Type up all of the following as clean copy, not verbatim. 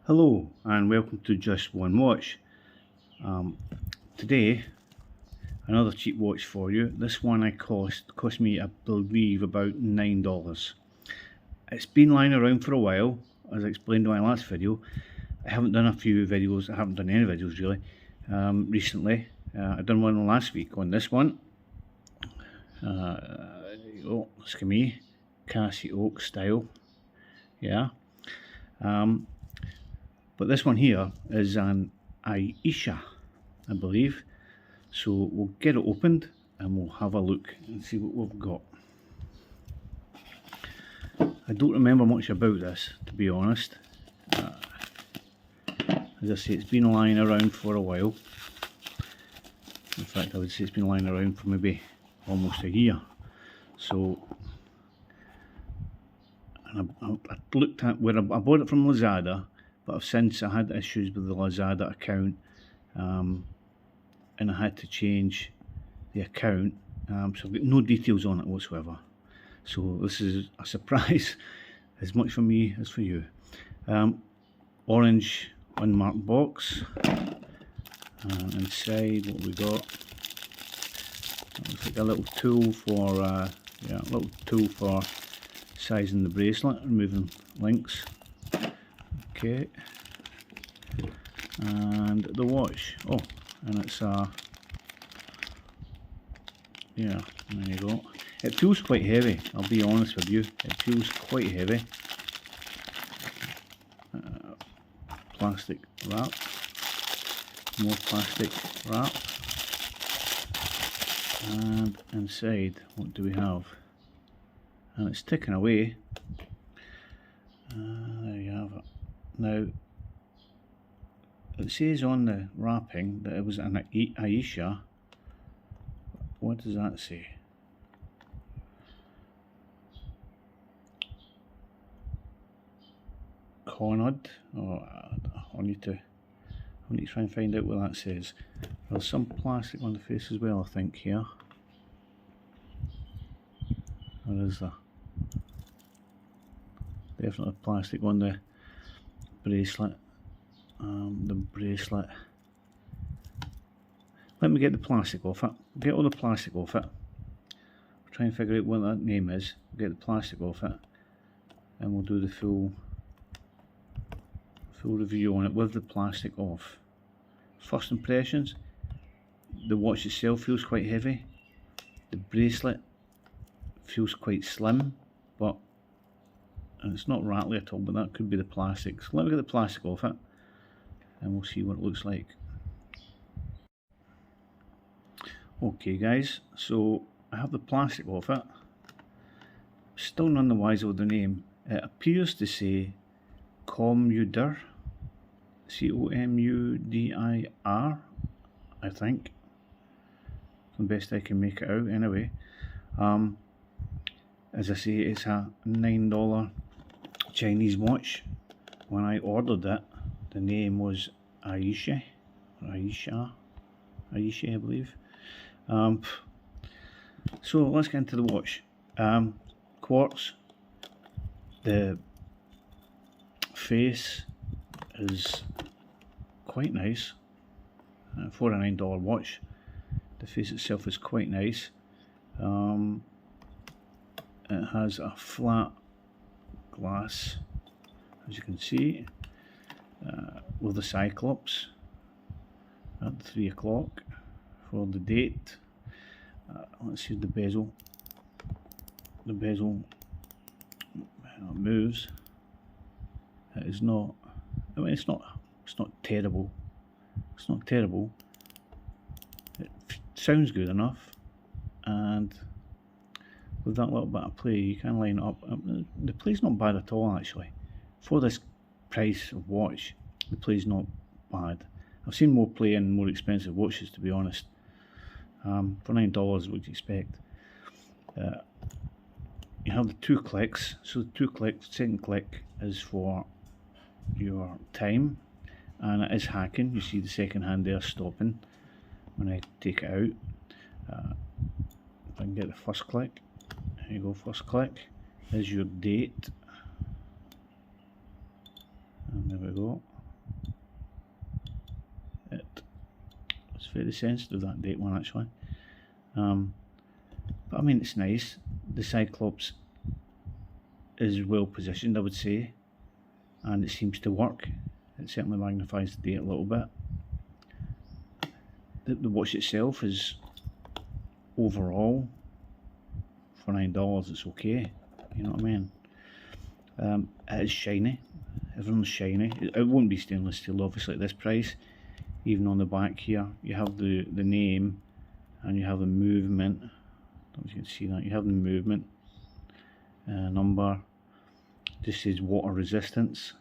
Hello and welcome to Just One Watch. Today another cheap watch for you. This one cost me, I believe, about $9. It's been lying around for a while, as I explained in my last video. I haven't done any videos really recently. I done one last week on this one. Look at me, Cassie Oak style, yeah. But this one here is an Aisha, I believe. So we'll get it opened and we'll have a look and see what we've got. I don't remember much about this, to be honest. As I say, it's been lying around for a while. In fact, I would say it's been lying around for maybe almost a year. So, and I looked at where I bought it from Lazada, but I've since had issues with the Lazada account, and I had to change the account, so I've got no details on it whatsoever. So this is a surprise, as much for me as for you. Orange unmarked box. Inside, what we got? It looks like a little tool for sizing the bracelet, removing links. Okay, and the watch. Oh, and it's yeah, there you go. It feels quite heavy, I'll be honest with you. It feels quite heavy. Plastic wrap, more plastic wrap, and inside, what do we have? And it's ticking away. There you have it. Now, it says on the wrapping that it was an Aisha. What does that say? Comudir? Oh, I need to try and find out what that says. There's some plastic on the face as well, I think, here. Where is there? Definitely plastic on the bracelet. Let me get the plastic off it. Get all the plastic off it. We'll try and figure out what that name is. We'll get the plastic off it, and we'll do the full review on it with the plastic off. First impressions: the watch itself feels quite heavy. The bracelet feels quite slim, and it's not rattly at all, but that could be the plastic. So let me get the plastic off it and we'll see what it looks like. Okay guys, so I have the plastic off it. Still none the wiser with the name. It appears to say Comudir, C-O-M-U-D-I-R, I think. The best I can make it out anyway. As I say, it's a $9 Chinese watch. When I ordered it, the name was Aisha, I believe. So let's get into the watch. Quartz. The face is quite nice. For a $9 watch, the face itself is quite nice. It has a flat glass, as you can see, with the Cyclops at 3 o'clock for the date. Let's see the bezel. The bezel moves. It is not. I mean, it's not terrible. It's not terrible. It sounds good enough, and with that little bit of play, you can line it up. The play's not bad at all, actually. For this price of watch, the play's not bad. I've seen more play in more expensive watches, to be honest. For $9, what you expect? You have the 2 clicks. So the 2 clicks, second click is for your time, and it is hacking. You see the second hand there stopping when I take it out. If I can get the first click. There you go, first click is your date, and there we go. very sensitive, that date one actually. But I mean, it's nice. The Cyclops is well positioned, I would say, and it seems to work. It certainly magnifies the date a little bit. The watch itself is overall for $9, it's okay. You know what I mean? It is shiny. Everyone's shiny. It won't be stainless steel, obviously, at this price. Even on the back here, you have the name, and you have the movement. I don't know if you can see that. You have the movement number. This is water resistance.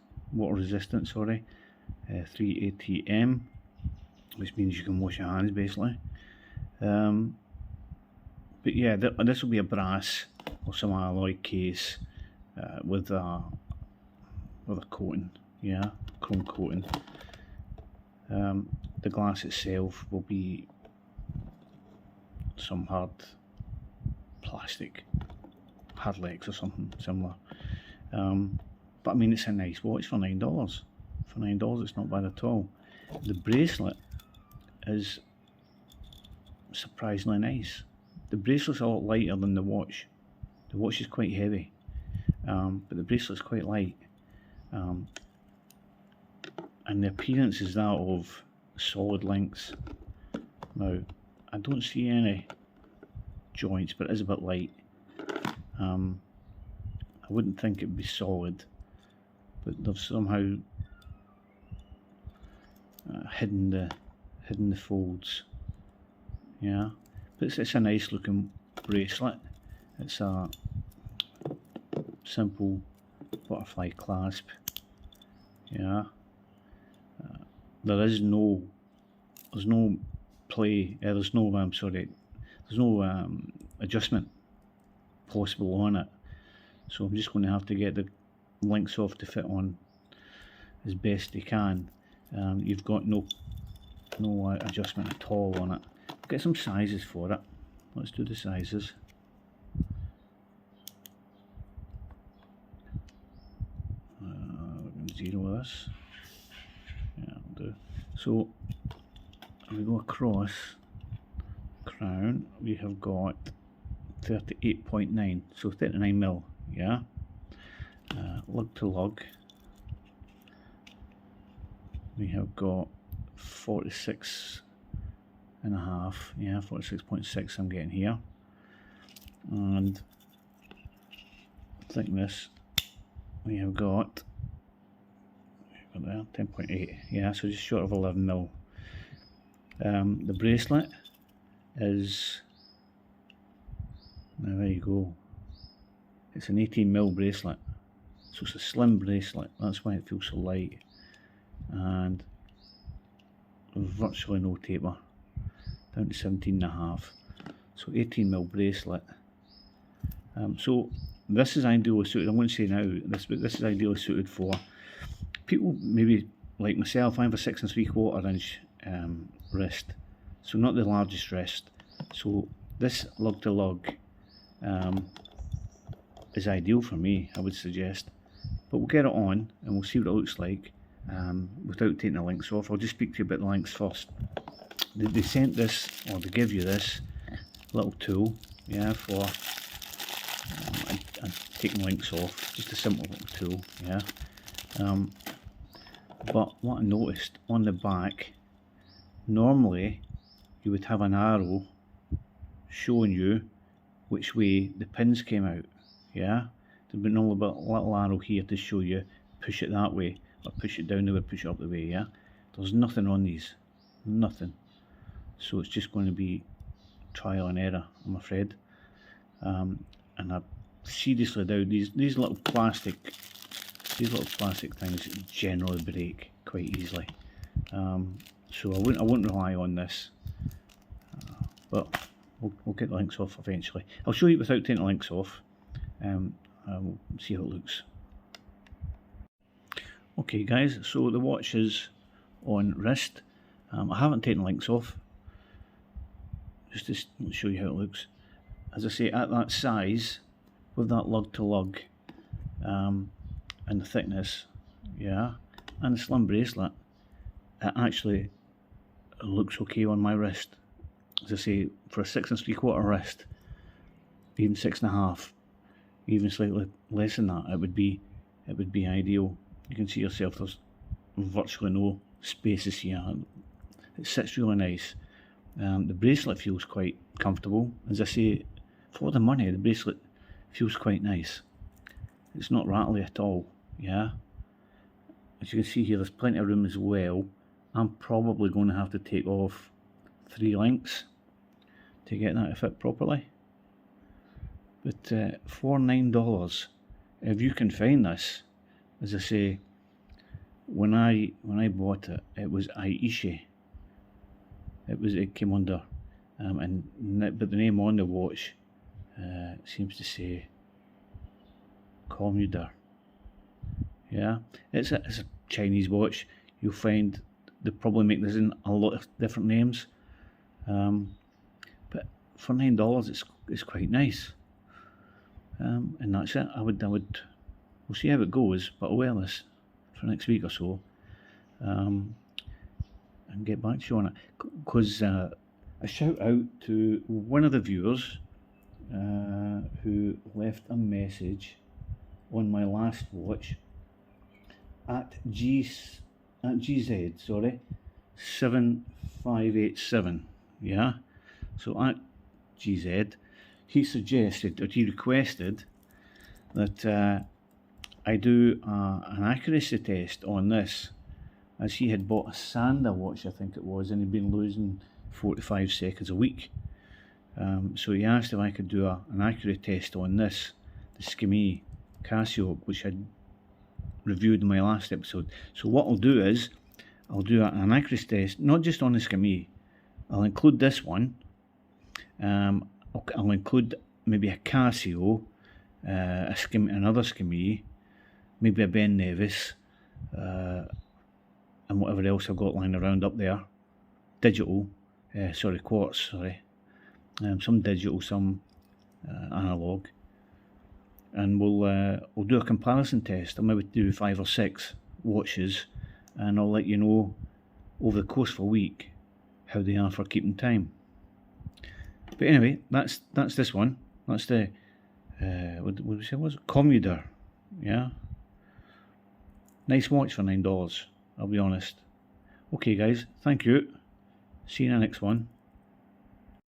Sorry, 3 ATM, which means you can wash your hands basically. But yeah, this will be a brass or some alloy case with a coating, yeah, chrome coating. The glass itself will be some hard plastic, Hardlex or something similar. But I mean, it's a nice watch for $9. For $9, it's not bad at all. The bracelet is surprisingly nice. The bracelet's a lot lighter than the watch. The watch is quite heavy, but the bracelet's quite light. And the appearance is that of solid links. Now, I don't see any joints, but it is a bit light. I wouldn't think it would be solid, but they've somehow hidden the folds. Yeah, but it's a nice looking bracelet. It's a simple butterfly clasp. Yeah, there's no adjustment possible on it, so I'm just going to have to get the links off to fit on as best they can. You've got no adjustment at all on it. Get some sizes for it. Let's do the sizes. We're going to zero this. Yeah, I'll do. So we go across crown. We have got 38.9, so 39mm. Yeah. Lug to lug. We have got 46.5, yeah, 46.6 I'm getting here, and thickness we have got there 10.8, yeah, so just short of 11mm. The bracelet is, now there you go, it's an 18mm bracelet, so it's a slim bracelet, that's why it feels so light, and virtually no taper, down to 17.5, so 18mm bracelet. So this is ideally suited, I'm going to say now, this is ideally suited for people maybe like myself. I have a 6 3/4 inch wrist, so not the largest wrist, so this lug to lug is ideal for me, I would suggest. But we'll get it on and we'll see what it looks like without taking the links off. I'll just speak to you about the links first. They sent this, or they give you this little tool, yeah, for taking links off, just a simple little tool, yeah. But what I noticed on the back, normally you would have an arrow showing you which way the pins came out, yeah. There'd be normally a little arrow here to show you push it that way, or push it down the way, push it up the way, yeah. There's nothing on these, nothing. So it's just going to be trial and error, I'm afraid. And I seriously doubt these little plastic things generally break quite easily. So I wouldn't rely on this. But we'll get the links off eventually. I'll show you without taking the links off. We'll see how it looks. Okay guys, so the watch is on wrist. I haven't taken links off, just to show you how it looks. As I say, at that size, with that lug to lug, and the thickness, yeah, and the slim bracelet, it actually looks okay on my wrist. As I say, for a 6 3/4 wrist, even 6.5, even slightly less than that, it would be ideal. You can see yourself, there's virtually no spaces here. It sits really nice. The bracelet feels quite comfortable. As I say, for the money, the bracelet feels quite nice. It's not rattly at all, yeah. As you can see here, there's plenty of room as well. I'm probably going to have to take off 3 links to get that to fit properly. But for $9, if you can find this, as I say, when I bought it, it was Aishi. It came under, but the name on the watch seems to say Comudir. Yeah, it's a Chinese watch. You'll find they probably make this in a lot of different names, but for $9, it's quite nice. And that's it. I would. We'll see how it goes, but I'll wear this for next week or so, and get back to you on it. Because a shout out to one of the viewers who left a message on my last watch at GZ 7587. Yeah, so at GZ, he suggested, or he requested, that I do an accuracy test on this, as he had bought a Sander watch, I think it was, and he'd been losing 45 seconds a week. So he asked if I could do an accuracy test on this, the Skimmy Casio, which I'd reviewed in my last episode. So what I'll do is, I'll do an accuracy test, not just on the Skimmy. I'll include this one. I'll include maybe a Casio, another Skimmy, maybe a Ben Nevis, and whatever else I've got lying around up there. Digital, quartz, some digital, some analog, and we'll do a comparison test. I'll maybe do 5 or 6 watches, and I'll let you know over the course of a week how they are for keeping time. But anyway, that's this one. That's the what did we say it was? Comudir. Yeah. Nice watch for $9, I'll be honest. Okay guys, thank you. See you in the next one.